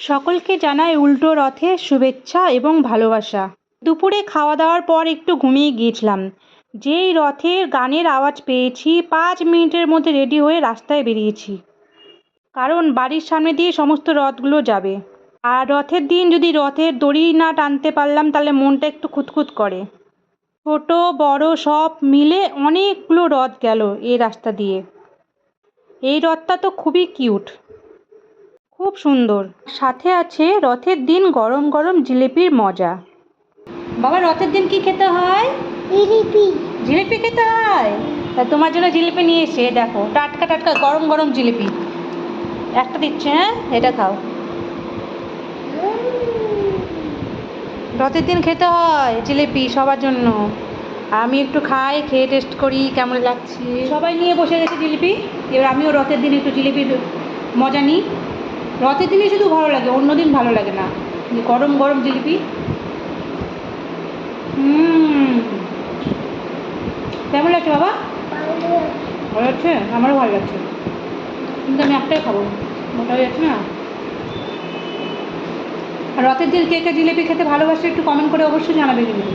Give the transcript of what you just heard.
সকলকে জানাই উল্টো রথের শুভেচ্ছা এবং ভালোবাসা। দুপুরে খাওয়া দাওয়ার পর একটু ঘুমিয়ে গিয়েছিলাম। যেই রথের গানের আওয়াজ পেয়েছি 5 মিনিটের মধ্যে রেডি হয়ে রাস্তায় বেরিয়েছি, কারণ বাড়ির সামনে দিয়ে সমস্ত রথগুলো যাবে। আর রথের দিন যদি রথের দড়ি না টানতে পারলাম তাহলে মনটা একটু খুঁতখুত করে। ছোট বড় সব মিলে অনেকগুলো রথ গেল এই রাস্তা দিয়ে। এই রথটা তো খুবই কিউট, খুব সুন্দর। সাথে আছে রথের দিন গরম গরম জিলিপির মজা। বাবা, রথের দিন কি খেতে হয়? জিলিপি। জিলিপি খেতে হয়? তা তোমার জন্য জিলিপি নিয়ে এসে দেখো, টাটকা টাটকা গরম গরম জিলিপি একটা দিচ্ছে। হ্যাঁ, এটা খাও। রথের দিন খেতে হয় জিলিপি সবার জন্য। আমি একটু খাই, খেয়ে টেস্ট করি কেমন লাগছে। সবাই নিয়ে বসে গেছে জিলিপি, এবার আমিও রথের দিন একটু জিলিপির মজা নিই। রথের দিনে শুধু ভালো লাগে, অন্য দিন ভালো লাগে না। গরম গরম জিলিপি। কেমন লাগছে বাবা? ভালো লাগছে? আমারও ভালো লাগছে, কিন্তু আমি একটাই খাবো, মোটা হয়ে যাচ্ছে না। আর রথের দিন কে কে জিলিপি খেতে ভালোবাসে একটু কমেন্ট করে অবশ্যই জানাবে কিন্তু।